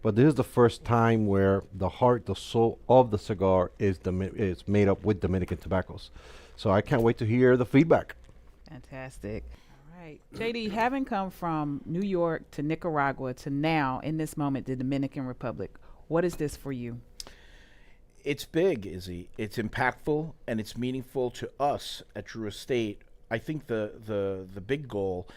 but this is the first time where the heart, the soul of the cigar is made up with Dominican tobaccos. So I can't wait to hear the feedback. Fantastic. All right. JD, having come from New York to Nicaragua to now, in this moment, the Dominican Republic, what is this for you? It's big, Izzy. It's impactful and it's meaningful to us at Drew Estate. I think the big goal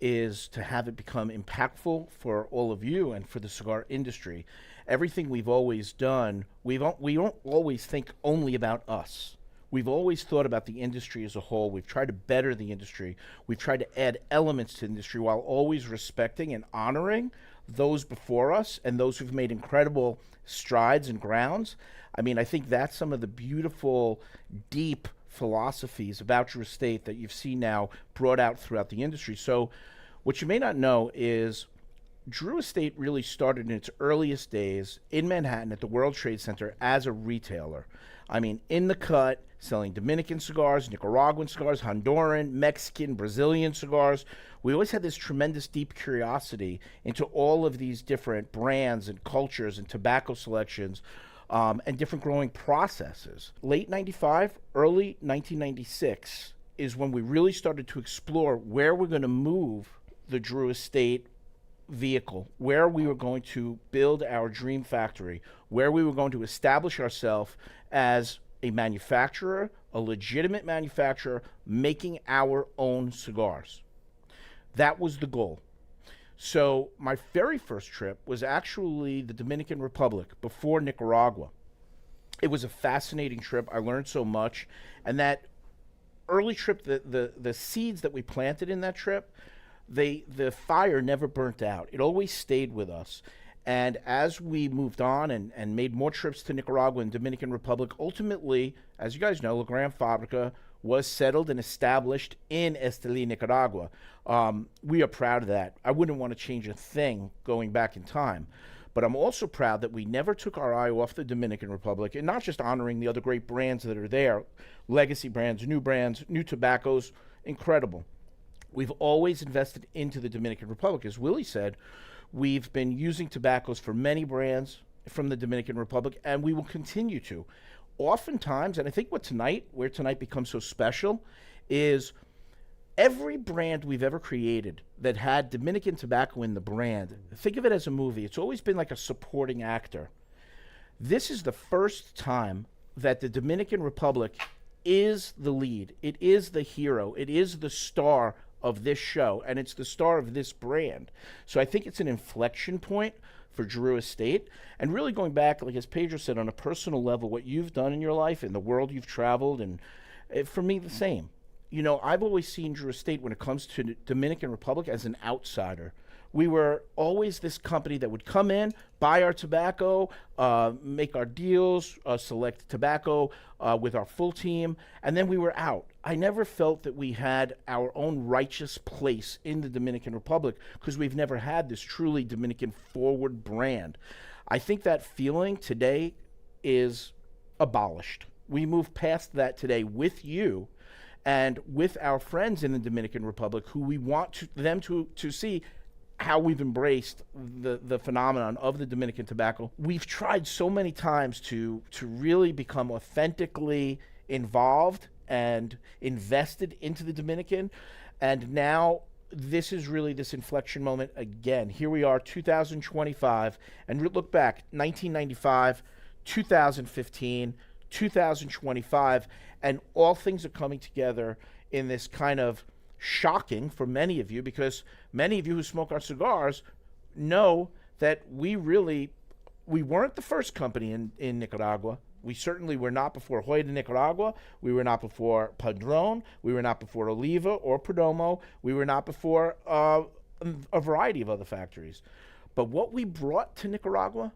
is to have it become impactful for all of you and for the cigar industry. Everything we've always done, we don't always think only about us. We've always thought about the industry as a whole. We've tried to better the industry. We've tried to add elements to the industry while always respecting and honoring those before us and those who've made incredible strides and grounds. I mean, I think that's some of the beautiful, deep philosophies about Drew Estate that you've seen now brought out throughout the industry. So what you may not know is Drew Estate really started in its earliest days in Manhattan at the World Trade Center as a retailer. I mean, in the cut, selling Dominican cigars, Nicaraguan cigars, Honduran, Mexican, Brazilian cigars. We always had this tremendous deep curiosity into all of these different brands and cultures and tobacco selections and different growing processes. Late 95, early 1996 is when we really started to explore where we're going to move the Drew Estate vehicle, where we were going to build our dream factory, where we were going to establish ourselves as a manufacturer, a legitimate manufacturer, making our own cigars. That was the goal. So my very first trip was actually the Dominican Republic before Nicaragua. It was a fascinating trip. I learned so much. And that early trip, the seeds that we planted in that trip, the fire never burnt out. It always stayed with us. And as we moved on and made more trips to Nicaragua and Dominican Republic, ultimately, as you guys know, La Gran Fabrica was settled and established in Esteli, Nicaragua. We are proud of that. I wouldn't want to change a thing going back in time. But I'm also proud that we never took our eye off the Dominican Republic, and not just honoring the other great brands that are there, legacy brands, new tobaccos, incredible. We've always invested into the Dominican Republic. As Willie said, we've been using tobaccos for many brands from the Dominican Republic, and we will continue to. Oftentimes, and I think where tonight becomes so special, is every brand we've ever created that had Dominican tobacco in the brand, think of it as a movie. It's always been like a supporting actor. This is the first time that the Dominican Republic is the lead. It is the hero. It is the star of this show, and it's the star of this brand. So I think it's an inflection point for Drew Estate. And really going back, like as Pedro said, on a personal level, what you've done in your life, in the world you've traveled, and for me, the same. You know, I've always seen Drew Estate when it comes to Dominican Republic as an outsider. We were always this company that would come in, buy our tobacco, make our deals, select tobacco with our full team, and then we were out. I never felt that we had our own righteous place in the Dominican Republic because we've never had this truly Dominican forward brand. I think that feeling today is abolished. We move past that today with you and with our friends in the Dominican Republic who we want them to see how we've embraced the phenomenon of the Dominican tobacco. We've tried so many times to really become authentically involved and invested into the Dominican, and now this is really this inflection moment again. Here we are, 2025, and look back, 1995, 2015, 2025, and all things are coming together in this kind of shocking for many of you, because many of you who smoke our cigars know that we weren't the first company in Nicaragua. We certainly were not before Hoy de Nicaragua. We were not before Padron. We were not before Oliva or Perdomo. We were not before a variety of other factories. But what we brought to Nicaragua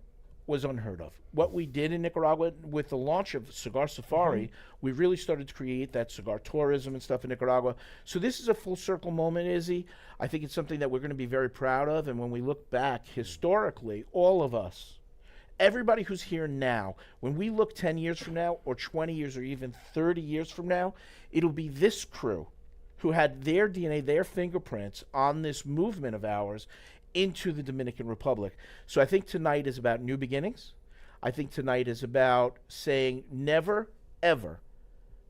was unheard of. What we did in Nicaragua with the launch of Cigar Safari, we really started to create that cigar tourism and stuff in Nicaragua. So this is a full circle moment, Izzy. I think it's something that we're going to be very proud of. And when we look back historically, all of us, everybody who's here now, when we look 10 years from now or 20 years or even 30 years from now, it'll be this crew who had their DNA, their fingerprints on this movement of ours into the Dominican Republic. So I think tonight is about new beginnings. I think tonight is about saying never, ever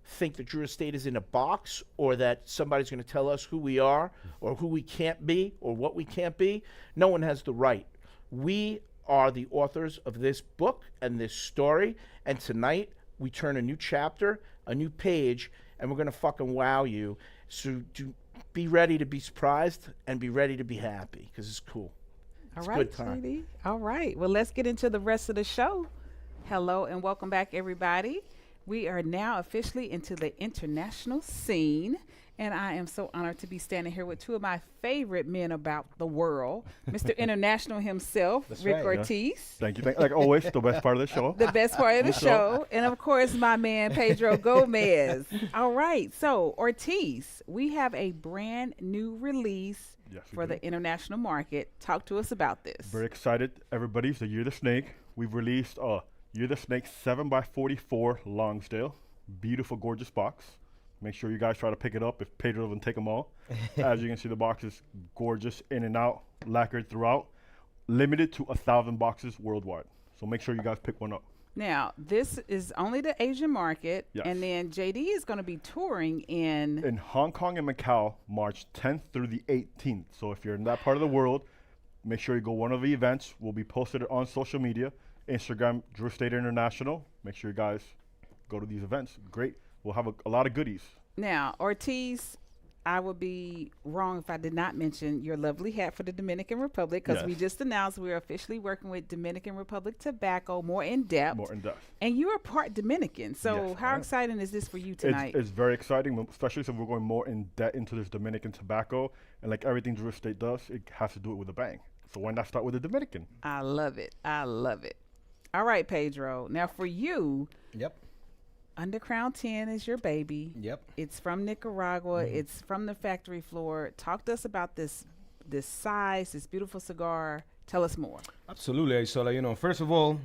think that Drew Estate is in a box, or that somebody's going to tell us who we are or who we can't be or what we can't be. No one has the right. We are the authors of this book and this story, and tonight we turn a new chapter, a new page, and we're going to fucking wow you. So be ready to be surprised and be ready to be happy, because it's cool. All It's right, good time. JD. All right. Well, let's get into the rest of the show. Hello and welcome back, everybody. We are now officially into the international scene, and I am so honored to be standing here with two of my favorite men about the world, Mr. International himself, Rick right. Ortiz, Thank you. Like always, the best part of the show. the best part of the show, and of course, my man, Pedro Gomez. All right. So, Ortiz, we have a brand new release Yes, we for do. the international market. Talk to us about this. Very excited, everybody. It's the Year of the Snake. We've released Year of the Snake 7x44 Longsdale. Beautiful, gorgeous box. Make sure you guys try to pick it up if Pedro doesn't take them all. As you can see, the box is gorgeous, in and out, lacquered throughout. Limited to 1,000 boxes worldwide. So make sure you guys pick one up. Now, this is only the Asian market, Yes. and then JD is going to be touring In Hong Kong and Macau, March 10th through the 18th. So if you're in that part of the world, make sure you go one of the events. Will be posted on social media, Instagram, Drew Estate International. Make sure you guys go to these events. Great. We'll have a lot of goodies. Now, Ortiz, I would be wrong if I did not mention your lovely hat for the Dominican Republic, because we Yes. just announced we're officially working with Dominican Republic Tobacco more in depth. More in depth. And you are part Dominican. So Yes, how I am. exciting is this for you tonight? It's very exciting, especially since we're going more in depth into this Dominican tobacco. And like everything Drew Estate does, it has to do it with a bang. So why not start with the Dominican? I love it. I love it. All right, Pedro. Now for you, Yep. Undercrown 10 is your baby. Yep. It's from Nicaragua. It's from the factory floor. Talk to us about this size, this beautiful cigar. Tell us more. Absolutely, Isola. First of all,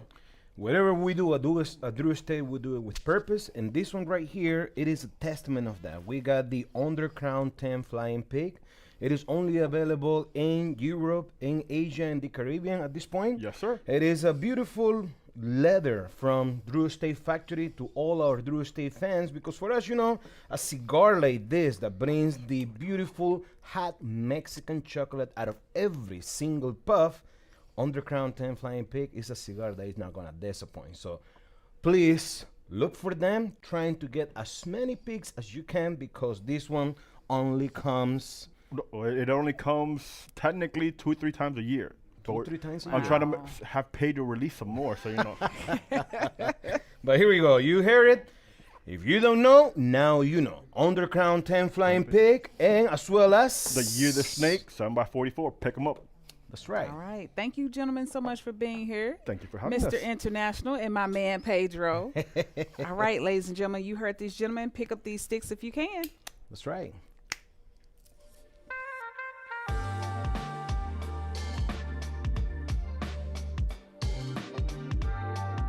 whatever we do at Drew Estate, we do it with purpose. And this one right here, it is a testament of that. We got the Undercrown 10 Flying Pig. It is only available in Europe, in Asia, and the Caribbean at this point. Yes, sir. It is a beautiful leather from Drew Estate Factory to all our Drew Estate fans, because for us, a cigar like this that brings the beautiful hot Mexican chocolate out of every single puff, Undercrown 10 Flying Pig is a cigar that is not gonna disappoint. So please look for them, trying to get as many pigs as you can, because this one only comes No, it only comes technically 2-3 times a year. But 2-3 times a I'm year. trying to Wow. have Pedro release some more, so you know. But here we go. You hear it. If you don't know, now you know. Undercrown 10 Flying Pig, and as well as The Year of the Snake, 7x44. Pick them up. That's right. All right. Thank you, gentlemen, so much for being here. Thank you for having Mr. us. International and my man Pedro. All right, ladies and gentlemen, you heard these gentlemen. Pick up these sticks if you can. That's right.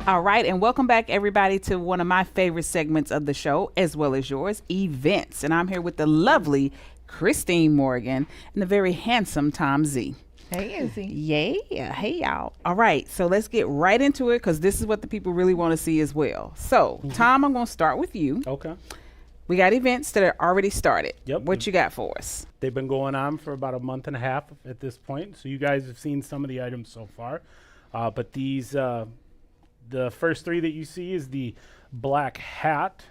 All right, and welcome back, everybody, to one of my favorite segments of the show, as well as yours, events. And I'm here with the lovely Christine Morgan and the very handsome Tom Z. Hey, Izzy. Yeah, hey y'all. All right, so let's get right into it, because this is what the people really want to see as well. So, Tom, I'm going to start with you. Okay. We got events that are already started. Yep. What you got for us? They've been going on for about a month and a half at this point. So you guys have seen some of the items so far. But these, the first three that you see is the black hat,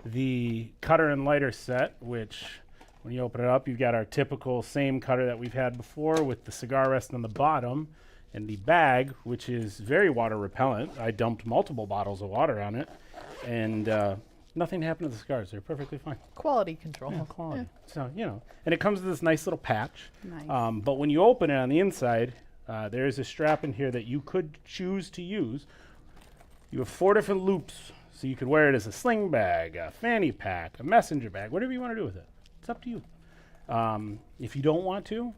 the cutter and lighter set, which when you open it up, you've got our typical same cutter that we've had before with the cigar rest on the bottom, and the bag, which is very water repellent. I dumped multiple bottles of water on it, and nothing happened to the cigars. They're perfectly fine. Quality control. Yeah, quality. So, and it comes with this nice little patch. Nice. But when you open it on the inside, there is a strap in here that you could choose to use. You have 4 different loops, so you could wear it as a sling bag, a fanny pack, a messenger bag, whatever you want to do with it. It's up to you. If you don't want to,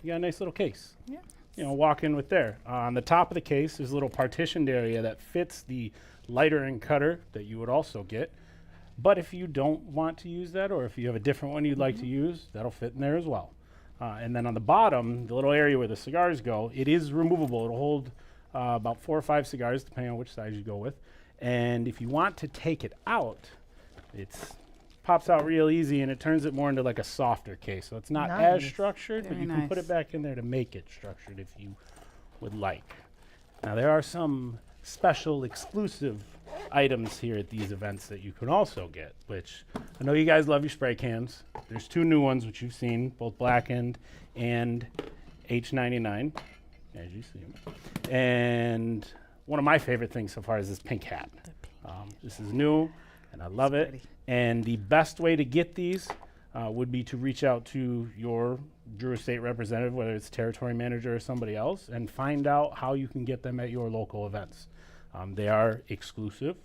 you got a nice little case. Yeah. Walk in with there. On the top of the case, there's a little partitioned area that fits the lighter and cutter that you would also get. But if you don't want to use that, or if you have a different one you'd like to use, that'll fit in there as well. And then on the bottom, the little area where the cigars go, it is removable. It'll hold about 4 or 5 cigars, depending on which size you go with. And if you want to take it out, it's pops out real easy, and it turns it more into like a softer case. So it's not as Nice. structured, but Very you can put nice. it back in there to make it structured if you would like. Now, there are some special exclusive items here at these events that you can also get, which I know you guys love your spray cans. There's 2 new ones, which you've seen, both Blackened and H99, as you see them. And one of my favorite things so far is this pink hat. This is new, and I love it. pretty. And the best way to get these would be to reach out to your Drew Estate representative, whether it's territory manager or somebody else, and find out how you can get them at your local events. They are exclusive.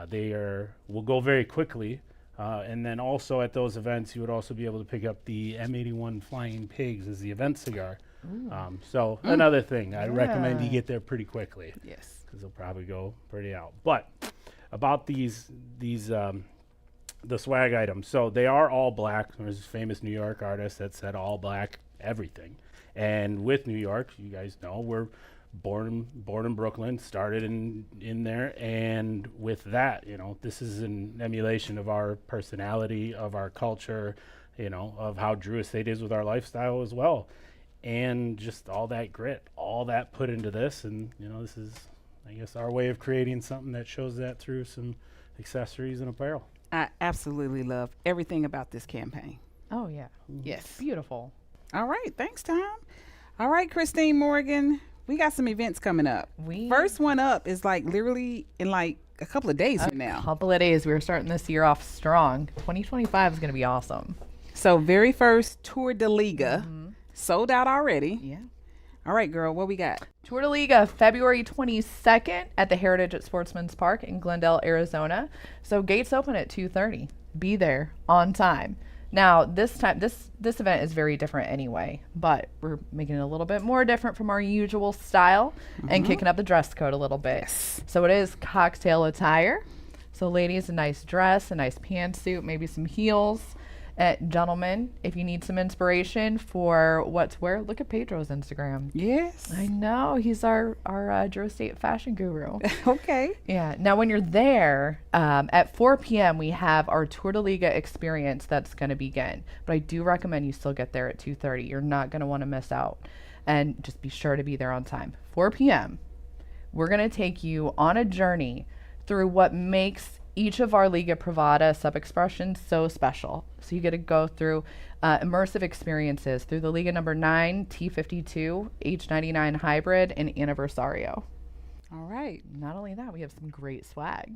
Will go very quickly. And then also at those events, you would also be able to pick up the M81 Flying Pigs as the event cigar. So another thing, I recommend you Yeah. get there pretty quickly, Yes. because they'll probably go pretty out. But about these the swag items, so they are all black. There's this famous New York artist that said all black everything. And with New York, you guys know, we're born in Brooklyn, started in there, and with that, this is an emulation of our personality, of our culture, of how Drew Estate is with our lifestyle as well. And just all that grit, all that put into this, and this is, I guess, our way of creating something that shows that through some accessories and apparel. I absolutely love everything about this campaign. Oh yeah. Yes. Beautiful. All right. Thanks, Tom. All right, Christine Morgan. We got some events coming up. First one up is like literally in like a couple of days from now. Couple of days. We're starting this year off strong. 2025 is going to be awesome. So very first Tour de Liga sold out already. Yeah. All right, girl. What we got? Tour de Liga, February 22nd at the Heritage at Sportsman's Park in Glendale, Arizona. So gates open at 2:30. Be there on time. Now, this event is very different anyway, but we're making it a little bit more different from our usual style and kicking up the dress code a little bit. Yes. So it is cocktail attire. So ladies, a nice dress, a nice pantsuit, maybe some heels. Gentlemen, if you need some inspiration for what to wear, look at Pedro's Instagram. Yes. I know, he's our Drew Estate fashion guru. Okay. Yeah. Now, when you're there, at 4 p.m., we have our Tour de Liga experience that's going to begin. But I do recommend you still get there at 2:30. You're not going to want to miss out. And just be sure to be there on time. 4 p.m., we're going to take you on a journey through what makes each of our Liga Privada sub-expressions so special. So you get to go through immersive experiences through the Liga number 9, T52, H99 Hybrid, and Anniversario. All right. Not only that, we have some great swag.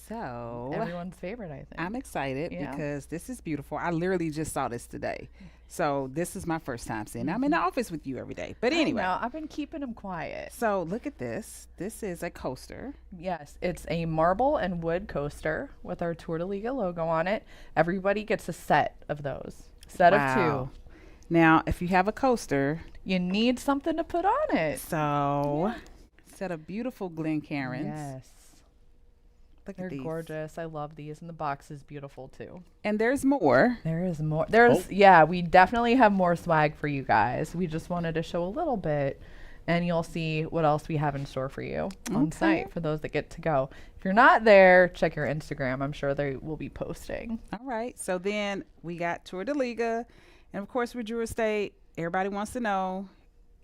So Everyone's favorite, I think. I'm excited Yeah. because this is beautiful. I literally just saw this today. So this is my first time seeing it. I'm in the office with you every day. But anyway. I know, I've been keeping them quiet. So look at this. This is a coaster. Yes, it's a marble and wood coaster with our Tour de Liga logo on it. Everybody gets a set of those. Set of Wow. 2. Now, if you have a coaster, You need something to put on it. so set of beautiful Glencairns. Yes. Look They're at these. gorgeous. I love these. And the box is beautiful too. And there's more. There is more. Yeah, we definitely have more swag for you guys. We just wanted to show a little bit, and you'll see what else we have in store for you on site for those that get to go. If you're not there, check your Instagram. I'm sure they will be posting. All right. So then we got Tour de Liga. And of course, with Drew Estate, everybody wants to know,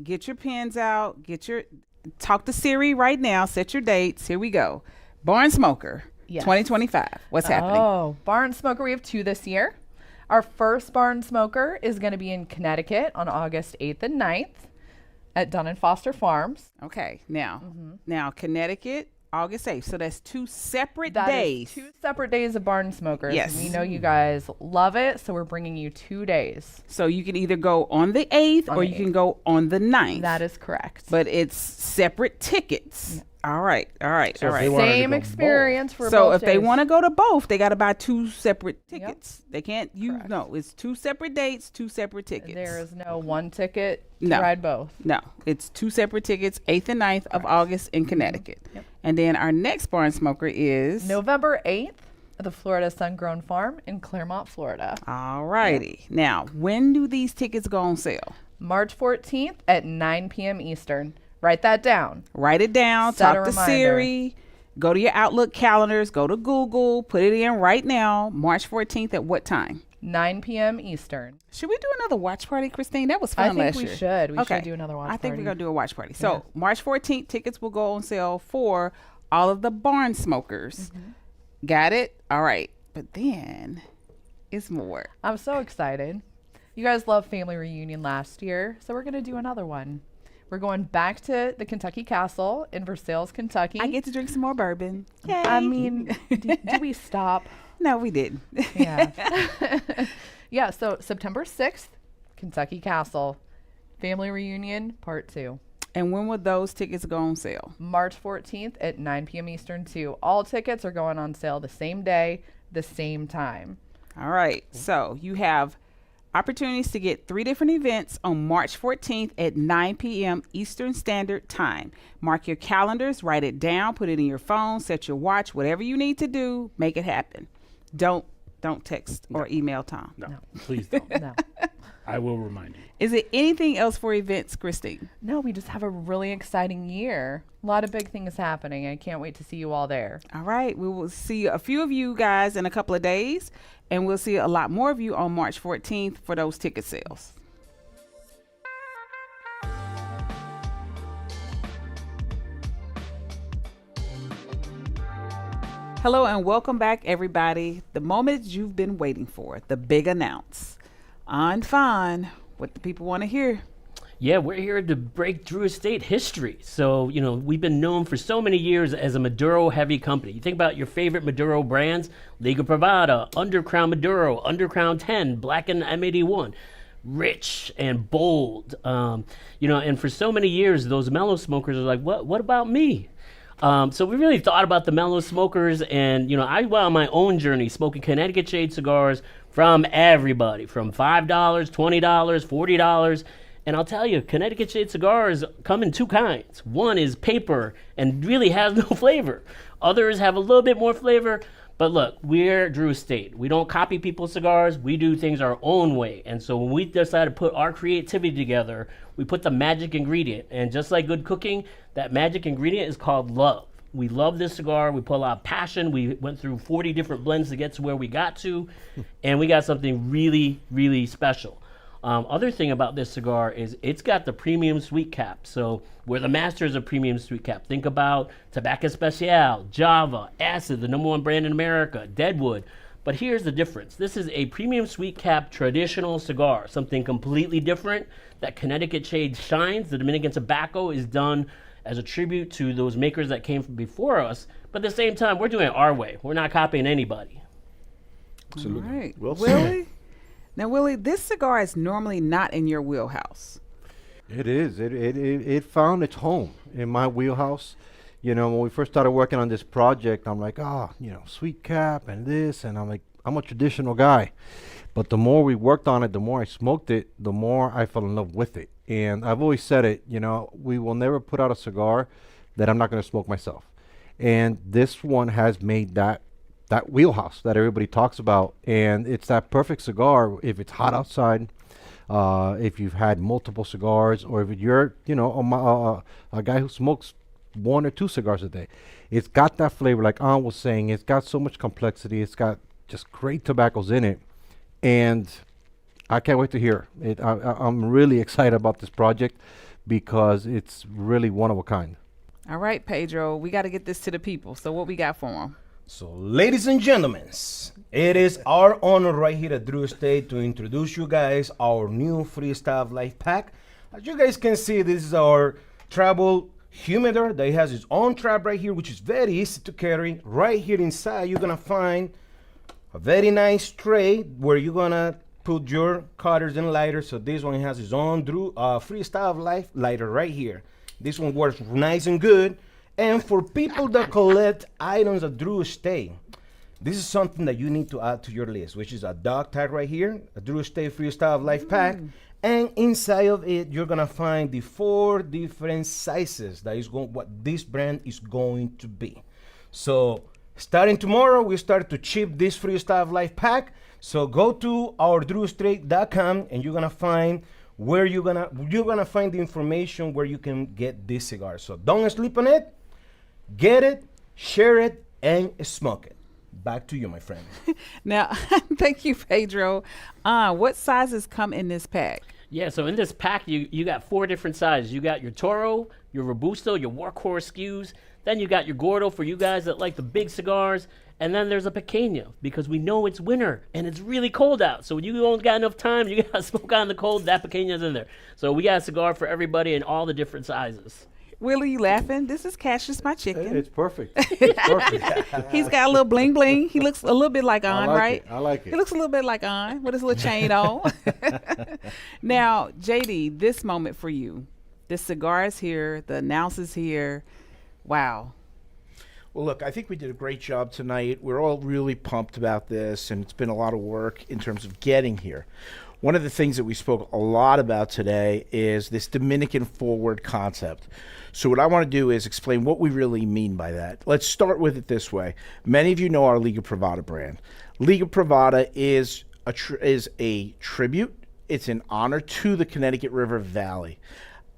get your pens out, talk to Siri right now, set your dates. Here we go. Barn Smoker, Yes. 2025. What's happening? Oh, Barn Smoker. We have 2 this year. Our first Barn Smoker is going to be in Connecticut on August 8th and 9th at Dun & Foster Farms. Okay. Now Connecticut, August 8th. So that's 2 separate That days. is 2 separate days of Barn Smokers. Yes. We know you guys love it, so we're bringing you 2 days. So you can either go on the 8th On or the you can go on the 9th. That is correct. But it's separate tickets. All right. So if they wanted to Same go experience for So both if they days. want to go to both, they got to buy 2 separate tickets. They can't Correct. no, it's 2 separate dates, 2 separate tickets. There is no one ticket to No. ride both. No, it's 2 separate tickets, 8th and 9th of August in Connecticut. Yep. And then our next Barn Smoker is November 8th at the Florida Sun Grown Farm in Claremont, Florida. All righty. Now, when do these tickets go on sale? March 14th at 9 p.m. Eastern. Write that down. Write it down. Set a Talk to reminder. Siri. Go to your Outlook calendars. Go to Google. Put it in right now. March 14th at what time? 9 p.m. Eastern. Should we do another watch party, Christine? That was I fun think last we year. should. We Okay. should do another watch I think party. we're going to do a watch party. Yeah. So March 14th, tickets will go on sale for all of the barn smokers. Got it? All right. But then it's more. I'm so excited. You guys loved Family Reunion last year, so we're going to do another one. We're going back to the Kentucky Castle in Versailles, Kentucky. I get to drink some more bourbon. Yay. I mean, did we stop? No, we didn't. Yeah. Yeah, so September 6th, Kentucky Castle, Family Reunion, Part 2. And when will those tickets go on sale? March 14th at 9 p.m. Eastern, too. All tickets are going on sale the same day, the same time. All right. So you have opportunities to get 3 different events on March 14th at 9 p.m. Eastern Standard Time. Mark your calendars, write it down, put it in your phone, set your watch, whatever you need to do, make it happen. Don't text or email Tom. No, No. please don't. No. I will remind you. Is it anything else for events, Christine? No, we just have a really exciting year. A lot of big things happening. I can't wait to see you all there. All right. We will see a few of you guys in a couple of days, and we'll see a lot more of you on March 14th for those ticket sales. Hello and welcome back, everybody. The moment you've been waiting for, the big announce. On Fine, what the people want to hear. Yeah, we're here to break Drew Estate history. So, we've been known for so many years as a Maduro-heavy company. You think about your favorite Maduro brands, Liga Privada, Undercrown Maduro, Undercrown 10, Blackened M81. Rich and bold. And for so many years, those mellow smokers are like, what about me? So we really thought about the mellow smokers, and I went on my own journey smoking Connecticut Shade cigars from everybody, from $5, $20, $40. And I'll tell you, Connecticut Shade cigars come in 2 kinds. One is paper and really has no flavor. Others have a little bit more flavor. But look, we're Drew Estate. We don't copy people's cigars. We do things our own way. And so when we decided to put our creativity together, we put the magic ingredient. And just like good cooking, that magic ingredient is called love. We love this cigar. We put a lot of passion. We went through 40 different blends to get to where we got to. And we got something really, really special. Other thing about this cigar is it's got the premium sweet cap. So we're the masters of premium sweet cap. Think about Tabacco Especial, Java, Acid, the #1 brand in America, Deadwood. But here's the difference. This is a premium sweet cap traditional cigar, something completely different that Connecticut Shade shines. The Dominican tobacco is done as a tribute to those makers that came from before us. But at the same time, we're doing it our way. We're not copying anybody. Absolutely. All right. Well Willie? Now, Willie, this cigar is normally not in your wheelhouse. It is. It found its home in my wheelhouse. When we first started working on this project, I'm like, sweet cap and this, and I'm like, I'm a traditional guy. But the more we worked on it, the more I smoked it, the more I fell in love with it. And I've always said it, we will never put out a cigar that I'm not going to smoke myself. And this one has made that wheelhouse that everybody talks about, and it's that perfect cigar if it's hot outside, if you've had multiple cigars, or if you're a guy who smokes 1 or 2 cigars a day. It's got that flavor, like An was saying. It's got so much complexity. It's got just great tobaccos in it, and I can't wait to hear it. I'm really excited about this project because it's really one of a kind. All right, Pedro, we got to get this to the people. So what we got for them? So, ladies and gentlemen, it is our honor right here at Drew Estate to introduce you guys our new Freestyle Life Pack. As you guys can see, this is our travel humidor that has its own trap right here, which is very easy to carry. Right here inside, you're gonna find a very nice tray where you're gonna put your cutters and lighters. So this one has its own Freestyle Life lighter right here. This one works nice and good. And for people that collect items at Drew Estate, this is something that you need to add to your list, which is a dog tag right here, a Drew Estate Freestyle Life Pack. And inside of it, you're gonna find the 4 different sizes that is what this brand is going to be. So Starting tomorrow, we start to ship this Freestyle Life pack. So go to our drewestatecigar.com and you're gonna find where you're gonna find the information where you can get this cigar. So don't sleep on it. Get it, share it, and smoke it. Back to you, my friend. Now, thank you, Pedro. What sizes come in this pack? Yeah, so in this pack, you got 4 different sizes. You got your Toro, your Robusto, your Workhorse SKUs. Then you got your Gordo for you guys that like the big cigars. And then there's a Pequeño because we know it's winter and it's really cold out. So when you don't got enough time, you got to smoke out in the cold, that Pequeño's in there. So we got a cigar for everybody in all the different sizes. Willie, you laughing? This is Cassius, my chicken. It's perfect. It's perfect. He's got a little bling bling. He looks a little bit like On, right? I like it. He looks a little bit like On with his little chain on. Now, JD, this moment for you. The cigar is here. The announce is here. Wow. Well, look, I think we did a great job tonight. We're all really pumped about this, and it's been a lot of work in terms of getting here. One of the things that we spoke a lot about today is this Dominican forward concept. So what I want to do is explain what we really mean by that. Let's start with it this way. Many of you know our Liga Privada brand. Liga Privada is a tribute. It's an honor to the Connecticut River Valley.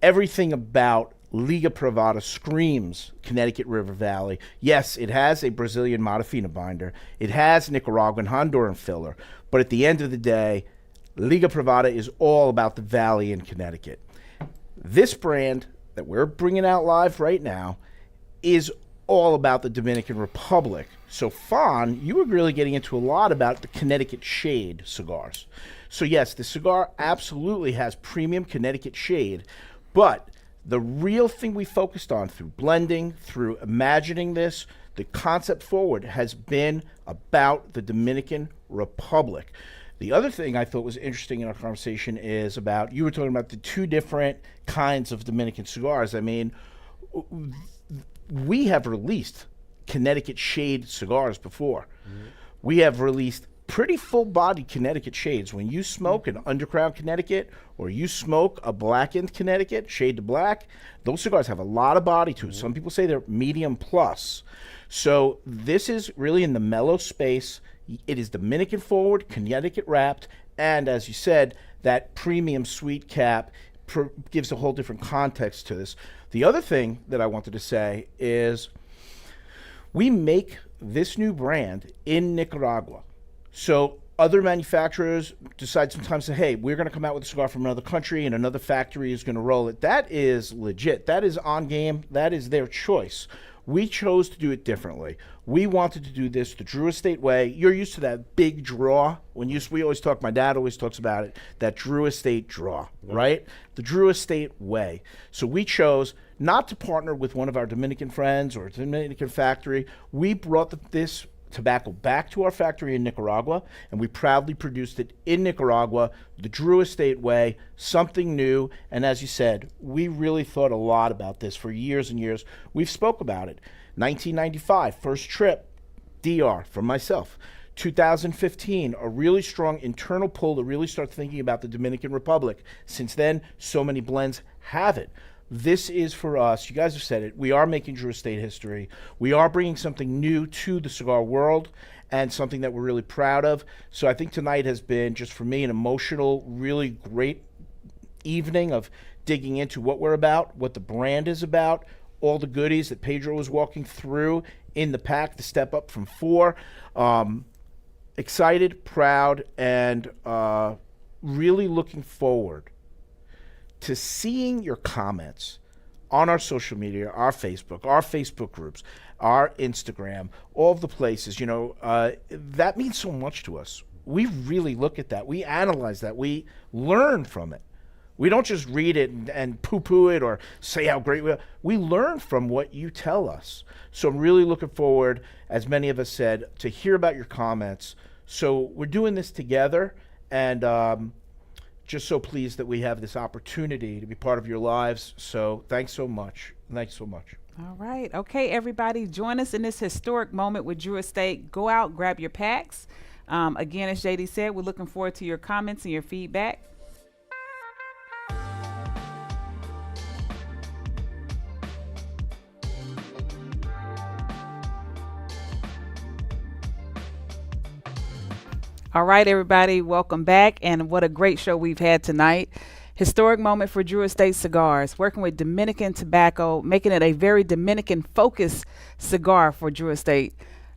Everything about Liga Privada screams Connecticut River Valley. Yes, it has a Brazilian Matafina binder. It has Nicaraguan Honduran filler. But at the end of the day, Liga Privada is all about the valley in Connecticut. This brand that we're bringing out live right now is all about the Dominican Republic. So, Fawn, you were really getting into a lot about the Connecticut shade cigars. So, yes, the cigar absolutely has premium Connecticut shade, but the real thing we focused on through blending, through imagining this, the concept forward has been about the Dominican Republic. The other thing I thought was interesting in our conversation is about, you were talking about the 2 different kinds of Dominican cigars. I mean, we have released Connecticut shade cigars before. Mm-hmm. We have released pretty full-bodied Connecticut shades. When you smoke an Undercrown Connecticut or you smoke a blackened Connecticut, shade to black, those cigars have a lot of body to it. Some people say they're medium plus. So this is really in the mellow space. It is Dominican forward, Connecticut wrapped, and as you said, that premium sweet cap gives a whole different context to this. The other thing that I wanted to say is we make this new brand in Nicaragua. So other manufacturers decide sometimes to, hey, we're going to come out with a cigar from another country and another factory is going to roll it. That is legit. That is on game. That is their choice. We chose to do it differently. We wanted to do this the Drew Estate way. You're used to that big draw. We always talk, my dad always talks about it, that Drew Estate draw, right? The Drew Estate way. So we chose not to partner with one of our Dominican friends or a Dominican factory. We brought this tobacco back to our factory in Nicaragua, and we proudly produced it in Nicaragua, the Drew Estate way, something new. And as you said, we really thought a lot about this for years and years. We've spoke about it. 1995, first trip, DR, from myself. 2015, a really strong internal pull to really start thinking about the Dominican Republic. Since then, so many blends have it. This is for us. You guys have said it. We are making Drew Estate history. We are bringing something new to the cigar world and something that we're really proud of. So I think tonight has been, just for me, an emotional, really great evening of digging into what we're about, what the brand is about, all the goodies that Pedro was walking through in the pack, the step up from 4. Excited, proud, and really looking forward to seeing your comments on our social media, our Facebook groups, our Instagram, all of the places. That means so much to us. We really look at that. We analyze that. We learn from it. We don't just read it and poo-poo it or say how great we are. We learn from what you tell us. So I'm really looking forward, as many of us said, to hear about your comments. So we're doing this together, and just so pleased that we have this opportunity to be part of your lives. So thanks so much. Thanks so much. All right. Okay, everybody, join us in this historic moment with Drew Estate. Go out, grab your packs. Again, as JD said, we're looking forward to your comments and your feedback. All right, everybody, welcome back. And what a great show we've had tonight. Historic moment for Drew Estate Cigars, working with Dominican tobacco, making it a very Dominican-focused cigar for Drew Estate.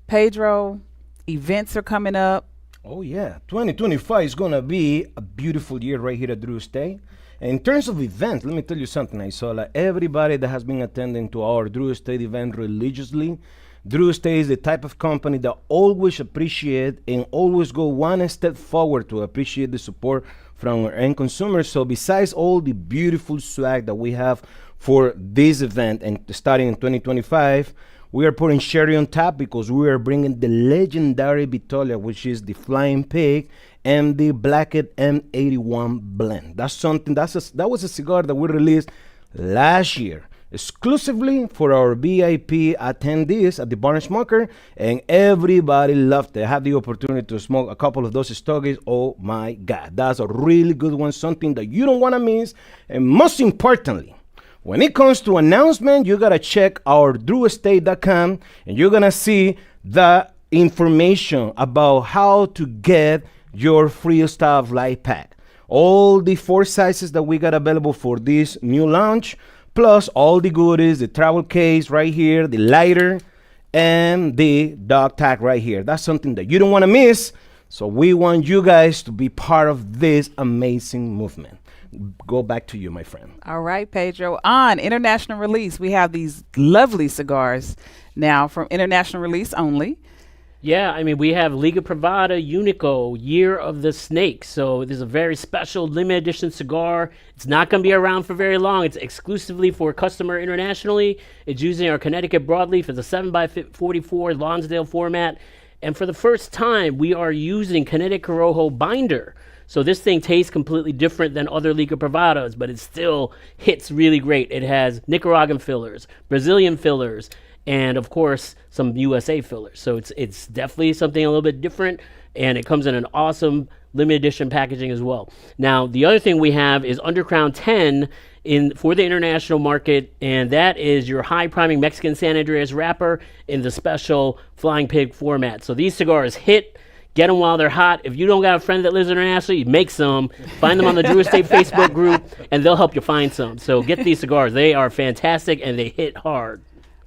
Pedro, events are coming up. Oh yeah, 2025 is gonna be a beautiful year right here at Drew Estate. And in terms of events, let me tell you something. I saw like everybody that has been attending to our Drew Estate event religiously. Drew Estate is the type of company that always appreciate and always go one step forward to appreciate the support from our end consumers. So besides all the beautiful swag that we have for this event and starting in 2025, we are putting cherry on top because we are bringing the legendary Vitola, which is the Flying Pig, and the Blackett M81 blend. That's something, that was a cigar that we released last year exclusively for our VIP attendees at the Bar and Smoker, and everybody loved it. I had the opportunity to smoke a couple of those stogies. Oh my God, that's a really good one, something that you don't want to miss. And most importantly, when it comes to announcement, you gotta check our drewestatecigar.com, and you're gonna see the information about how to get your Freestyle light pack. All the 4 sizes that we got available for this new launch, plus all the goodies, the travel case right here, the lighter, and the dog tag right here. That's something that you don't want to miss. So we want you guys to be part of this amazing movement. Go back to you, my friend. All right, Pedro. On international release, we have these lovely cigars now from international release only. Yeah, I mean, we have Liga Privada Unico, Year of the Snake. So this is a very special limited edition cigar. It's not going to be around for very long. It's exclusively for customer internationally. It's using our Connecticut broadleaf as a 7x44 Lonsdale format. And for the first time, we are using Connecticut Corojo binder. So this thing tastes completely different than other Liga Privadas, but it still hits really great. It has Nicaraguan fillers, Brazilian fillers, and of course some USA fillers. So it's definitely something a little bit different, and it comes in an awesome limited edition packaging as well. Now the other thing we have is Undercrown 10 for the international market, and that is your high priming Mexican San Andreas wrapper in the special Flying Pig format. So these cigars hit. Get them while they're hot. If you don't got a friend that lives internationally, make some. Find them on the Drew Estate Facebook group, and they'll help you find some. So get these cigars. They are fantastic, and they hit hard.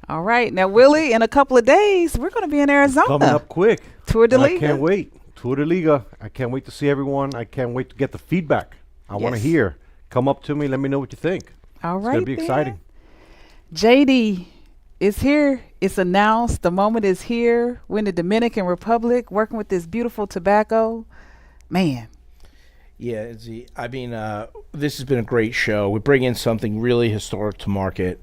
All right. Now, Willie, in a couple of days, we're going to be in Arizona. Coming up quick. Tour de Liga. I can't wait. Tour de Liga. I can't wait to see everyone. I can't wait to get the feedback. I want to Yes. hear. Come up to me. Let me know what you think. All It's right. going to be then. exciting. JD is here. It's announced. The moment is here. We're in the Dominican Republic working with this beautiful tobacco. Man. Yeah, Izzy, I mean, this has been a great show. We bring in something really historic to market,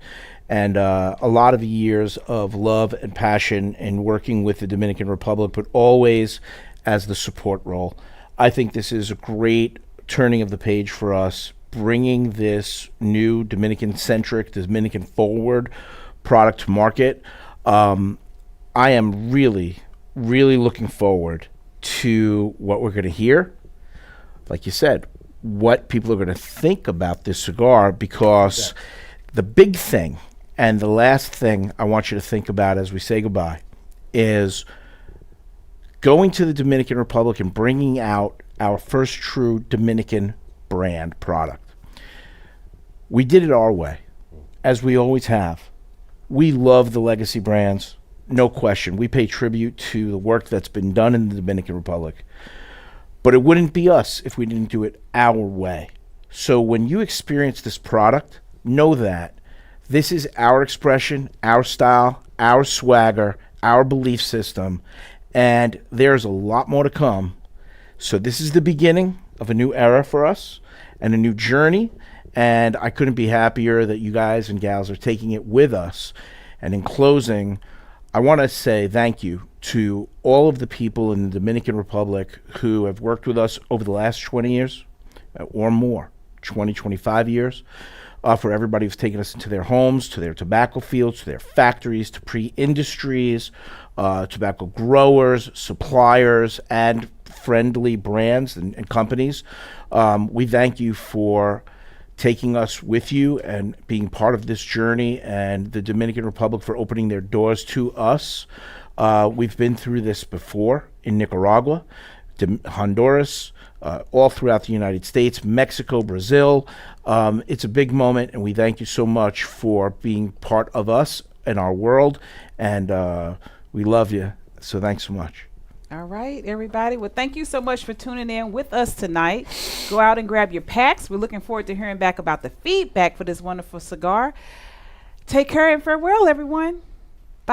and a lot of years of love and passion in working with the Dominican Republic, but always as the support role. I think this is a great turning of the page for us, bringing this new Dominican-centric, Dominican-forward product to market. I am really, really looking forward to what we're going to hear. Like you said, what people are going to think about this cigar, because the big thing and the last thing I want you to think about as we say goodbye is going to the Dominican Republic and bringing out our first true Dominican brand product. We did it our way, as we always have. We love the legacy brands, no question. We pay tribute to the work that's been done in the Dominican Republic. But it wouldn't be us if we didn't do it our way. So when you experience this product, know that this is our expression, our style, our swagger, our belief system, and there's a lot more to come. So this is the beginning of a new era for us and a new journey, and I couldn't be happier that you guys and gals are taking it with us. And in closing, I want to say thank you to all of the people in the Dominican Republic who have worked with us over the last 20 years or more, 20, 25 years, for everybody who's taken us into their homes, to their tobacco fields, to their factories, to pre-industries, tobacco growers, suppliers, and friendly brands and companies. We thank you for taking us with you and being part of this journey, and the Dominican Republic for opening their doors to us. We've been through this before in Nicaragua. Honduras, all throughout the United States, Mexico, Brazil. It's a big moment, and we thank you so much for being part of us and our world, and we love you. So thanks so much. All right, everybody. Well, thank you so much for tuning in with us tonight. Go out and grab your packs. We're looking forward to hearing back about the feedback for this wonderful cigar. Take care and farewell, everyone.